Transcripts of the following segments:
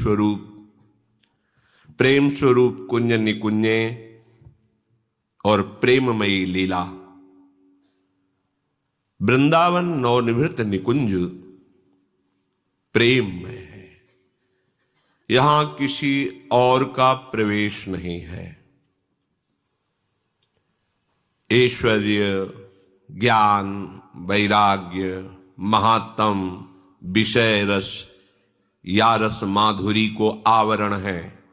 स्वरूप, प्रेम स्वरूप कुंज निकुंजे और प्रेममयी लीला। वृंदावन नवनिभृत निकुंज प्रेम में है, यहां किसी और का प्रवेश नहीं है। ऐश्वर्य, ज्ञान, वैराग्य, महात्म, विषय रस या रस माधुरी को आवरण है।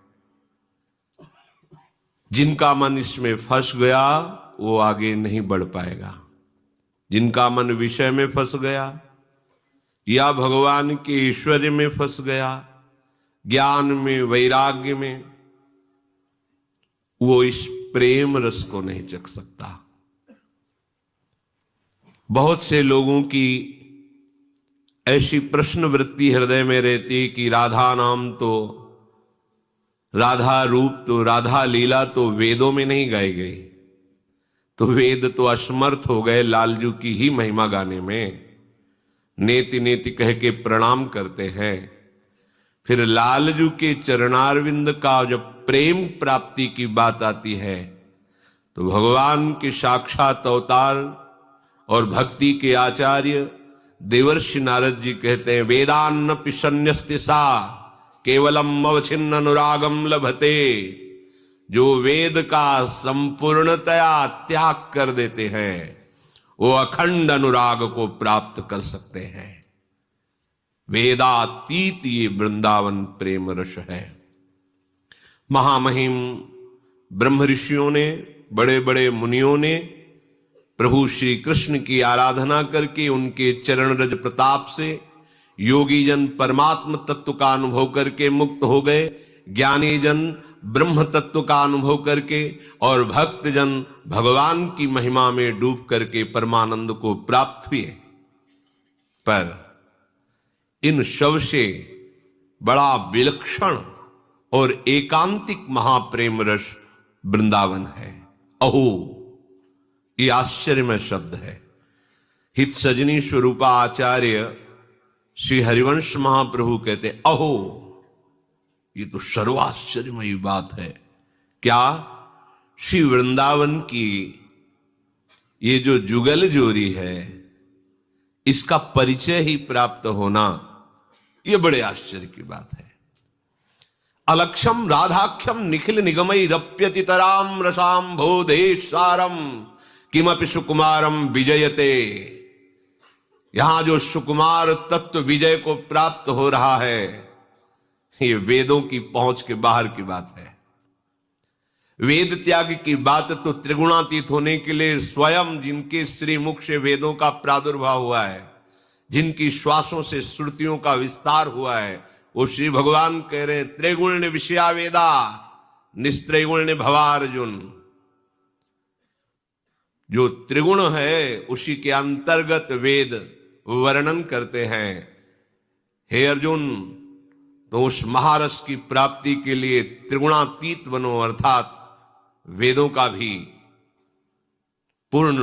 जिनका मन इसमें फंस गया वो आगे नहीं बढ़ पाएगा। जिनका मन विषय में फंस गया या भगवान के ऐश्वर्य में फंस गया, ज्ञान में, वैराग्य में, वो इस प्रेम रस को नहीं चख सकता। बहुत से लोगों की ऐसी प्रश्न वृत्ति हृदय में रहती कि राधा नाम तो, राधा रूप तो, राधा लीला तो वेदों में नहीं गाई गई, तो वेद तो असमर्थ हो गए लालजू की ही महिमा गाने में। नेति नेति कह के प्रणाम करते हैं, फिर लालजू के चरणारविंद का जब प्रेम प्राप्ति की बात आती है तो भगवान के साक्षात अवतार और भक्ति के आचार्य देवर्षि नारद जी कहते हैं, वेदान्न पिशन्यस्ति सा केवलम अवच्छिन्न अनुरागम लभते। जो वेद का संपूर्णतया त्याग कर देते हैं वो अखंड अनुराग को प्राप्त कर सकते हैं। वेदातीत ये वृंदावन प्रेम रस है। महामहिम ब्रह्म ऋषियों ने, बड़े बड़े मुनियों ने प्रभु श्री कृष्ण की आराधना करके उनके चरण रज प्रताप से योगी जन परमात्म तत्व का अनुभव करके मुक्त हो गए, ज्ञानी जन ब्रह्म तत्व का अनुभव करके और भक्त जन भगवान की महिमा में डूब करके परमानंद को प्राप्त हुए। पर इन सब से बड़ा विलक्षण और एकांतिक महाप्रेम रस वृंदावन है। अहो, ये आश्चर्यमय शब्द है। हित सजनी स्वरूपा आचार्य श्री हरिवंश महाप्रभु कहते, अहो, ये तो सर्वाश्चर्यमयी बात है। क्या? श्री वृंदावन की ये जो जुगल जोरी है इसका परिचय ही प्राप्त होना, ये बड़े आश्चर्य की बात है। अलक्षम राधाख्यम निखिल निगमई रप्यति तराम रसाम बोधेशारम किमपि सुकुमारम विजयते। यहां जो सुकुमार तत्व विजय को प्राप्त हो रहा है ये वेदों की पहुंच के बाहर की बात है। वेद त्याग की बात तो त्रिगुणातीत होने के लिए स्वयं जिनके श्रीमुख से वेदों का प्रादुर्भाव हुआ है, जिनकी श्वासों से श्रुतियों का विस्तार हुआ है, वो श्री भगवान कह रहे हैं, त्रिगुण विषया वेदा निस्त्रिगुण भवार्जुन। जो त्रिगुण है उसी के अंतर्गत वेद वर्णन करते हैं। हे अर्जुन, तो उस महारस की प्राप्ति के लिए त्रिगुणातीत बनो, अर्थात वेदों का भी पूर्ण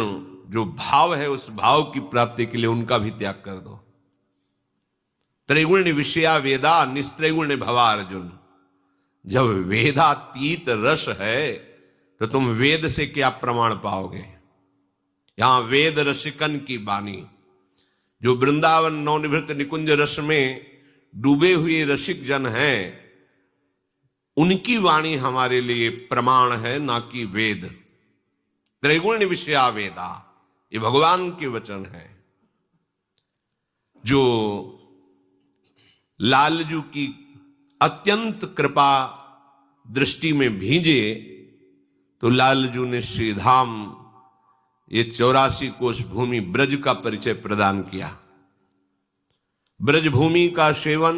जो भाव है उस भाव की प्राप्ति के लिए उनका भी त्याग कर दो। त्रिगुण विषया वेदा निस्त्रिगुण भवा अर्जुन। जब वेदातीत रस है तो तुम वेद से क्या प्रमाण पाओगे? यहां वेद रसिकन की बानी, जो वृंदावन नवनिभृत निकुंज रस में डूबे हुए रसिक जन हैं, उनकी वाणी हमारे लिए प्रमाण है, ना कि वेद। त्रिगुण विषया वेदा, ये भगवान के वचन है। जो लालजू की अत्यंत कृपा दृष्टि में भींजे तो लालजू ने श्रीधाम, ये 84 कोष भूमि ब्रज का परिचय प्रदान किया। ब्रज भूमि का सेवन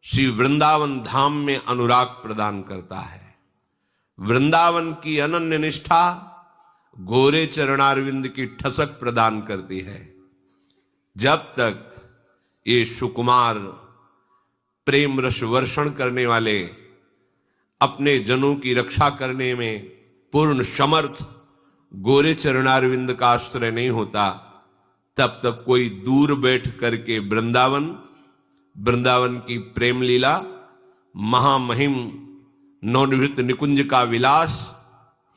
श्री वृंदावन धाम में अनुराग प्रदान करता है। वृंदावन की अनन्य निष्ठा गोरे चरणारविंद की ठसक प्रदान करती है। जब तक ये सुकुमार प्रेम रस वर्षण करने वाले अपने जनों की रक्षा करने में पूर्ण समर्थ गोरे चरणारविंद का आश्रय नहीं होता, तब तक कोई दूर बैठ करके वृंदावन की प्रेम लीला महामहिम नवनिवृत्त निकुंज का विलास,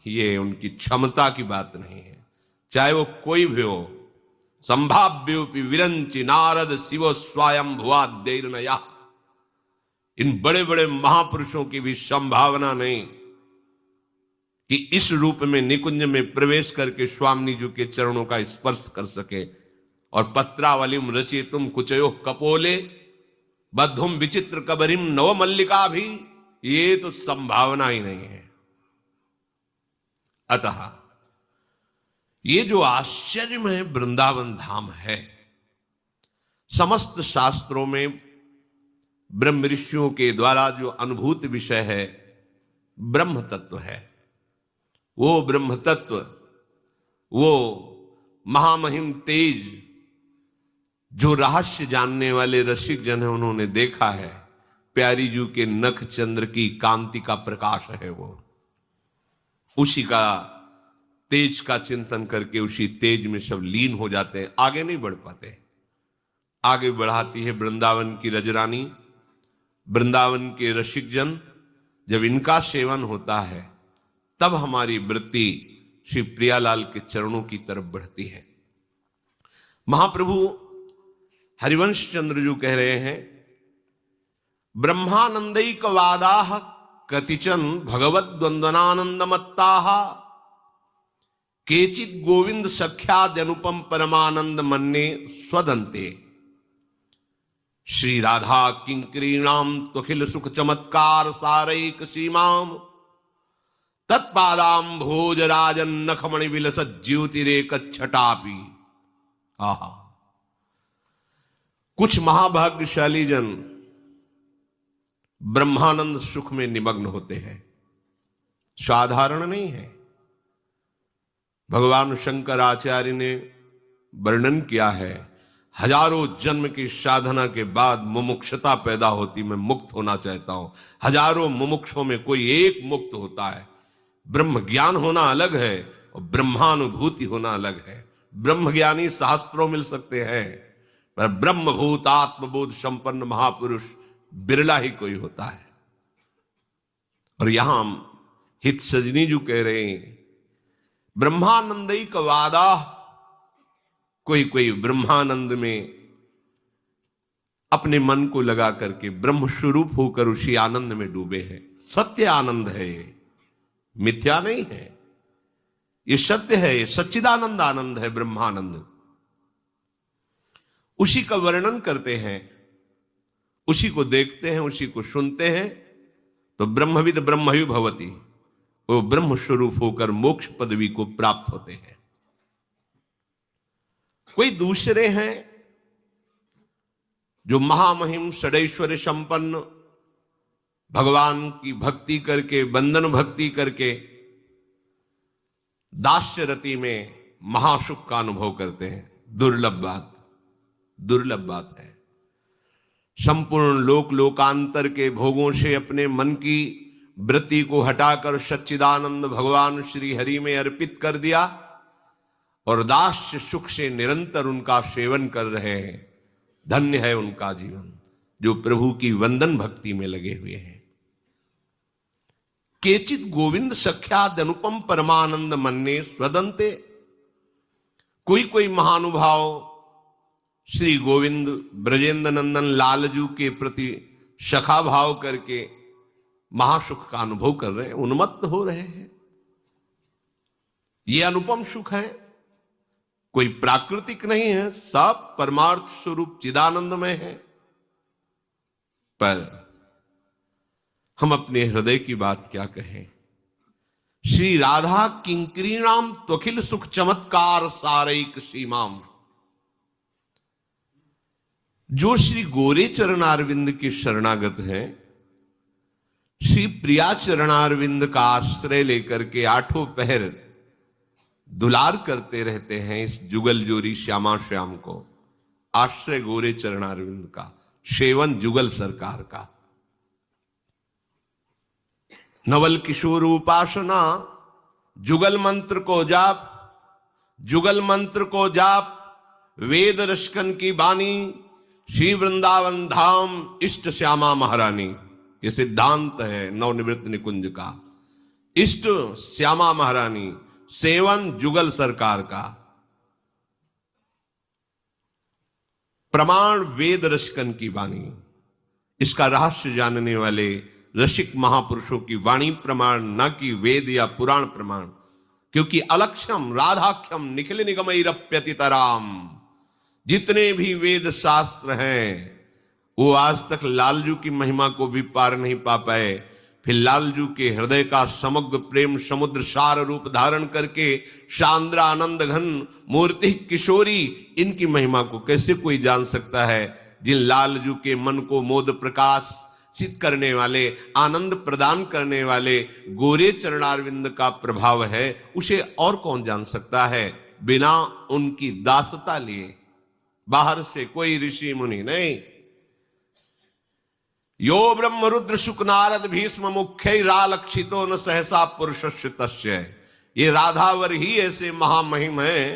ये उनकी क्षमता की बात नहीं है। चाहे वो कोई भी हो, संभाव्योपि विरंचि नारद शिव स्वयं भुआ देरनया, इन बड़े बड़े महापुरुषों की भी संभावना नहीं कि इस रूप में निकुंज में प्रवेश करके स्वामी जी के चरणों का स्पर्श कर सके। और पत्रावलिम रचितुम कुचयो कपोले बद्धुम विचित्र कबरिम नव मल्लिका भी, ये तो संभावना ही नहीं है। अतः ये जो आश्चर्यमय वृंदावन धाम है, समस्त शास्त्रों में ब्रह्म ऋषियों के द्वारा जो अनुभूत विषय है ब्रह्म तत्व है। वो ब्रह्म तत्व, वो महामहिम तेज, जो रहस्य जानने वाले रसिक जन है उन्होंने देखा है, प्यारी जू के नख चंद्र की कांति का प्रकाश है वो। उसी का तेज का चिंतन करके उसी तेज में सब लीन हो जाते हैं, आगे नहीं बढ़ पाते। आगे बढ़ाती है वृंदावन की रजरानी, वृंदावन के रसिक जन। जब इनका सेवन होता है तब हमारी वृत्ति श्री प्रियालाल के चरणों की तरफ बढ़ती है। महाप्रभु हरिवंश चंद्र जी कह रहे हैं, ब्रह्मानंदैक वादाह कतिचन भगवत द्वंद्वनानंदमत्ताः केचित गोविंद सख्याद अनुपम परमानंद मन्ने स्वदंते। श्री राधा किंकरीणाम त्वखिल सुख चमत्कार सारैक सीमाम तत्पादाम भोज राजन नखमणि विलस ज्योतिरेक छटापी। आहा, कुछ महाभाग्यशाली जन ब्रह्मानंद सुख में निमग्न होते हैं, साधारण नहीं है। भगवान शंकराचार्य ने वर्णन किया है, हजारों जन्म की साधना के बाद मुमुक्षता पैदा होती, मैं मुक्त होना चाहता हूं। हजारों मुमुक्षों में कोई एक मुक्त होता है। ब्रह्म ज्ञान होना अलग है और ब्रह्मानुभूति होना अलग है। ब्रह्म ज्ञानी शास्त्रों मिल सकते हैं, पर ब्रह्मभूत आत्मबोध संपन्न महापुरुष बिरला ही कोई होता है। और यहां हित सजनी जो कह रहे हैं, ब्रह्मानंदैक वादा, कोई कोई ब्रह्मानंद में अपने मन को लगा करके ब्रह्म स्वरूप होकर उसी आनंद में डूबे हैं। सत्य आनंद है ये, मिथ्या नहीं है, ये सत्य है, ये सच्चिदानंद आनंद है, ब्रह्मानंद। उसी का वर्णन करते हैं, उसी को देखते हैं, उसी को सुनते हैं, तो ब्रह्मविद ब्रह्मयु भवति, वो ब्रह्म स्वरूप होकर मोक्ष पदवी को प्राप्त होते हैं। कोई दूसरे हैं जो महामहिम षडैश्वर्य संपन्न भगवान की भक्ति करके, बंधन भक्ति करके दास्य रति में महासुख का अनुभव करते हैं। दुर्लभ बात है। संपूर्ण लोकांतर के भोगों से अपने मन की वृत्ति को हटाकर सच्चिदानंद भगवान श्री हरि में अर्पित कर दिया और दास्य सुख से निरंतर उनका सेवन कर रहे हैं। धन्य है उनका जीवन जो प्रभु की वंदन भक्ति में लगे हुए हैं। केचित गोविंद सख्याद अनुपम परमानंद मन्ने स्वदंते, कोई कोई महानुभाव श्री गोविंद ब्रजेंद्र नंदन लालजू के प्रति सखा भाव करके महासुख का अनुभव कर रहे हैं, उन्मत्त हो रहे हैं। ये अनुपम सुख है, कोई प्राकृतिक नहीं है, सब परमार्थ स्वरूप चिदानंदमय है। पर हम अपने हृदय की बात क्या कहें। श्री राधा किंकरीणाम त्वखिल सुख चमत्कार सारैक सीमाम, जो श्री गोरे चरणारविंद के शरणागत हैं, श्री प्रिया चरणारविंद का आश्रय लेकर के आठों पहर दुलार करते रहते हैं इस जुगल जोरी श्यामा श्याम को। आश्रय गोरे चरणारविंद का, सेवन जुगल सरकार का। नवल किशोर उपासना, जुगल मंत्र को जाप, जुगल मंत्र को जाप, वेद रश्कन की बानी, श्री वृंदावन धाम इष्ट श्यामा महारानी। ये सिद्धांत है नवनिवृत्त निकुंज का। इष्ट श्यामा महारानी, सेवन जुगल सरकार का। प्रमाण वेद रसिकन की वाणी, इसका रहस्य जानने वाले रसिक महापुरुषों की वाणी प्रमाण, न कि वेद या पुराण प्रमाण। क्योंकि अलक्ष्यम राधाख्यम निखिल निगमैरप्यतितराम, जितने भी वेद शास्त्र हैं वो आज तक लालजू की महिमा को भी पार नहीं पा पाए। फिर लालजू के हृदय का समग्र प्रेम समुद्र सार रूप धारण करके शांद्रा आनंद घन मूर्ति किशोरी, इनकी महिमा को कैसे कोई जान सकता है। जिन लालजू के मन को मोद प्रकाश सिद्ध करने वाले, आनंद प्रदान करने वाले गोरे चरणारविंद का प्रभाव है, उसे और कौन जान सकता है बिना उनकी दासता लिए। बाहर से कोई ऋषि मुनि नहीं। यो ब्रह्म रुद्र शुक नारद भीष्म मुख्य रालक्षितो न सहसा पुरुषस्य तस्य। ये राधावर ही ऐसे महामहिम है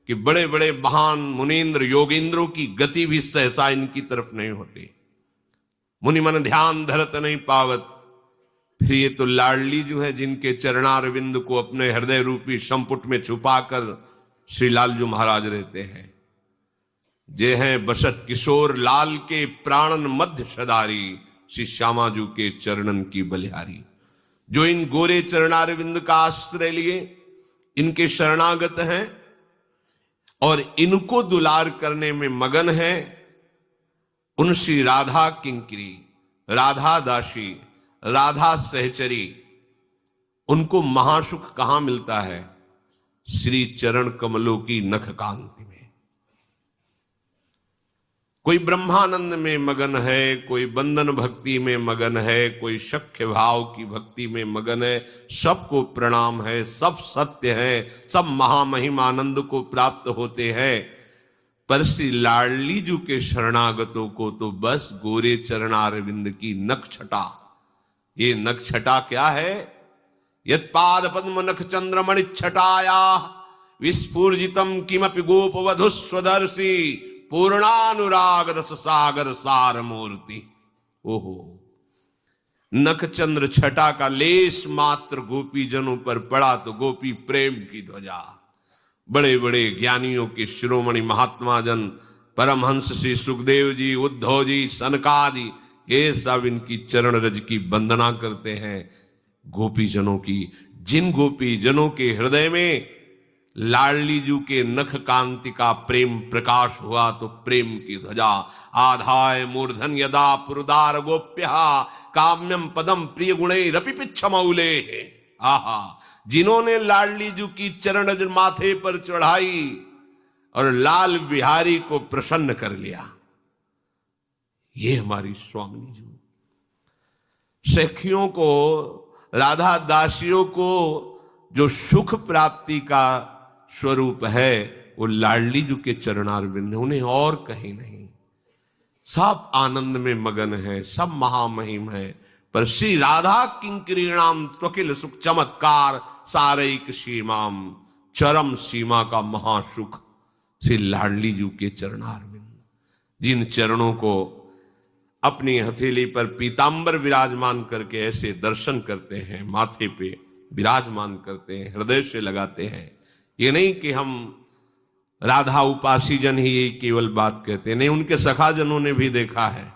कि बड़े बड़े महान मुनीन्द्र योगेंद्रों की गति भी सहसा इनकी तरफ नहीं होती। मुनि मन ध्यान धरत नहीं पावत। फिर ये तो लाडली जो है, जिनके चरणारविंद को अपने हृदय रूपी संपुट में छुपाकर श्री लालजू महाराज रहते हैं। जे हैं बसत किशोर लाल के प्राणन मध्य सदारी, श्री श्यामाजू के चरणन की बलिहारी। जो इन गोरे चरणारविंद का आश्रय लिए, इनके शरणागत हैं और इनको दुलार करने में मगन है, उन श्री राधा किंकरी, राधा दासी, राधा सहचरी, उनको महासुख कहां मिलता है? श्री चरण कमलों की नख कांति में। कोई ब्रह्मानंद में मगन है, कोई बंधन भक्ति में मगन है, कोई सख्य भाव की भक्ति में मगन है। सबको प्रणाम है, सब सत्य है, सब महामहिमानंद को प्राप्त होते हैं। पर श्री लाडली जू के शरणागतों को तो बस गोरे चरणारविंद की नखछटा। ये नखछटा क्या है? यत पाद पद्म नख चंद्रमणि छटाया विस्फूर्जितम किमपि गोपवधु स्वदर्शी पूर्णानुराग रस सागर सार मूर्ति। ओहो, नख चंद्र छटा का लेश मात्र गोपी जनों पर पड़ा तो गोपी प्रेम की ध्वजा। बड़े बड़े ज्ञानियों के शिरोमणि महात्मा जन, परमहंस श्री सुखदेव जी, उद्धव जी, सनकादि, ये सब इनकी चरण रज की वंदना करते हैं। गोपी जनों की, जिन गोपी जनों के हृदय में लाडली जू के नख कांति का प्रेम प्रकाश हुआ तो प्रेम की ध्वजा। आधाय मूर्धन यदा पुरुदार गोप्या काम्यम पदम प्रिय गुणे रपि पिच्छमौले। आहा, जिन्होंने लाडली जू की चरण रज माथे पर चढ़ाई और लाल बिहारी को प्रसन्न कर लिया, ये हमारी स्वामिनी जू। सखियों को, राधा दासियों को जो सुख प्राप्ति का स्वरूप है वो लाडली जू के चरणारविंद, उन्हें और कहीं नहीं। सब आनंद में मगन है, सब महामहिम है। पर श्री राधा किंकरीणाम त्वकिल सुख चमत्कार सारैक सीमाम, चरम सीमा का महासुख श्री लाडली जू के चरणारविंद। जिन चरणों को अपनी हथेली पर पीतांबर विराजमान करके ऐसे दर्शन करते हैं, माथे पे विराजमान करते हैं, हृदय से लगाते हैं। ये नहीं कि हम राधा उपासी जन ही ये केवल बात कहते, नहीं, उनके सखा जनों ने भी देखा है।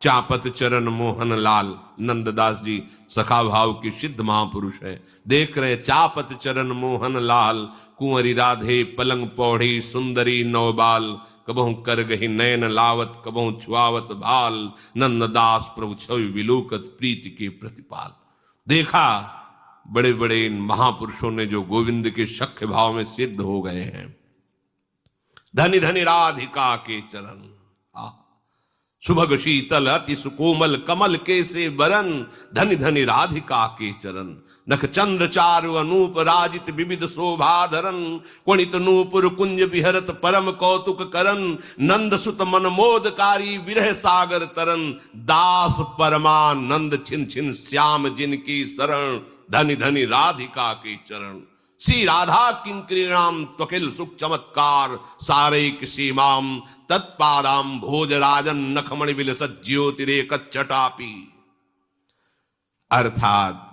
चापत चरण मोहन लाल, नंददास जी सखा भाव की सिद्ध महापुरुष है। देख रहे, चापत चरण मोहन लाल, कुंवरी राधे पलंग पौड़ी सुंदरी नवबाल, कबहू कर गही नयन लावत, कबहू छुआवत भाल, नंददास प्रभु छवि विलोकत प्रीति के प्रतिपाल। देखा बड़े बड़े इन महापुरुषों ने जो गोविंद के सख्य भाव में सिद्ध हो गए हैं। धनि धनि राधिका के चरण, सुभग शीतल अति सुकोमल कमल के से बरन, धनि धनि राधिका के चरण। नख चंद्र चारु अनूप राजित विविध शोभाधरन, कुणित नूपुर कुंज विहरत परम कौतुक करन, नंद सुत मन मोदकारी विरह सागर तरन, दास परमानंद छिन छिन श्याम जिनकी शरण, धनि धनि राधिका के चरण। श्री राधा किंकरीणाम त्वकिल सुख चमत्कार सारैक सीमाम, तत्पादाम भोजराजन नखमणि विलसत ज्योतिरेक चटापी। अर्थात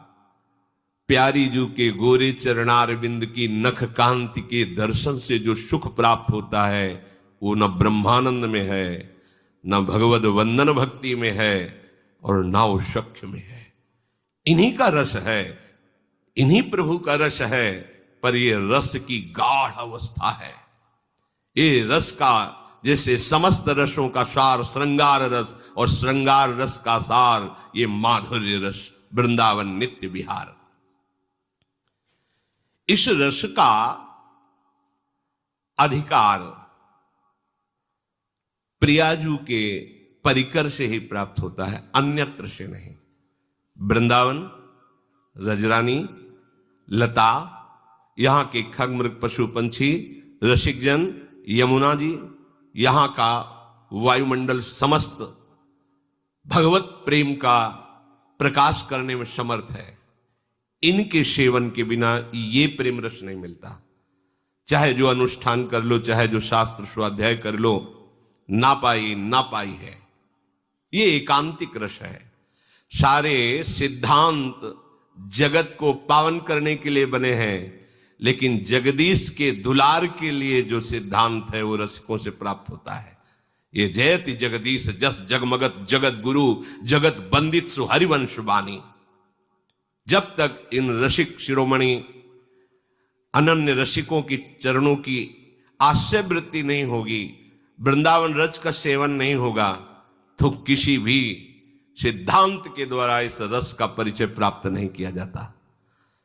प्यारी जू के गोरे चरणार बिंद की नख कांति के दर्शन से जो सुख प्राप्त होता है वो न ब्रह्मानंद में है, न भगवद वंदन भक्ति में है, और न वो शक्य में है। इन्हीं का रस है, इन्हीं प्रभु का रस है, पर ये रस की गाढ़ अवस्था है। ये रस का, जैसे समस्त रसों का सार श्रृंगार रस, और श्रृंगार रस का सार ये माधुर्य रस, वृंदावन नित्य विहार। इस रस का अधिकार प्रियाजू के परिकर से ही प्राप्त होता है, अन्यत्र से नहीं। वृंदावन, रजरानी, लता, यहां के खगमृग पशु पंछी, रसिकजन, यमुना जी, यहां का वायुमंडल समस्त भगवत प्रेम का प्रकाश करने में समर्थ है। इनके सेवन के बिना ये प्रेम रस नहीं मिलता। चाहे जो अनुष्ठान कर लो, चाहे जो शास्त्र स्वाध्याय कर लो, ना पाई है। ये एकांतिक रस है। सारे सिद्धांत जगत को पावन करने के लिए बने हैं, लेकिन जगदीश के दुलार के लिए जो सिद्धांत है वो रसिकों से प्राप्त होता है। ये जयति जगदीश जस जगमगत जगत गुरु, जगत बंदित सुहरिवंश बानी। जब तक इन रसिक शिरोमणि अनन्य रसिकों की चरणों की आश्चर्य वृत्ति नहीं होगी, वृंदावन रज का सेवन नहीं होगा, तो किसी भी सिद्धांत के द्वारा इस रस का परिचय प्राप्त नहीं किया जाता।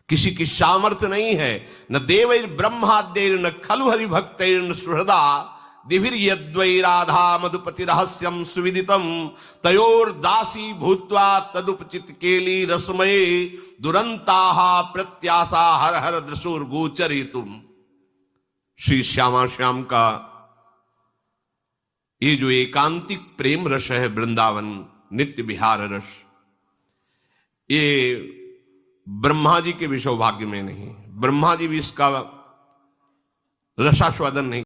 किसी की सामर्थ्य नहीं है। न देवैर ब्रह्माद्यैर न खलु हरि भक्तैर न सुहृदा दिभिर यद्वै राधा मधुपति रहस्यम सुविदितम तयोर दासी भूत्वा तदुपचित केली रसमये दुरंताः प्रत्याशा हर हर दृशुर गोचरितुम। श्री श्यामा श्याम का ये जो एकांतिक प्रेम रस है, वृंदावन नित्य विहार रस, ये ब्रह्मा जी के भी सौभाग्य में नहीं। ब्रह्मा जी भी इसका रसास्वादन नहीं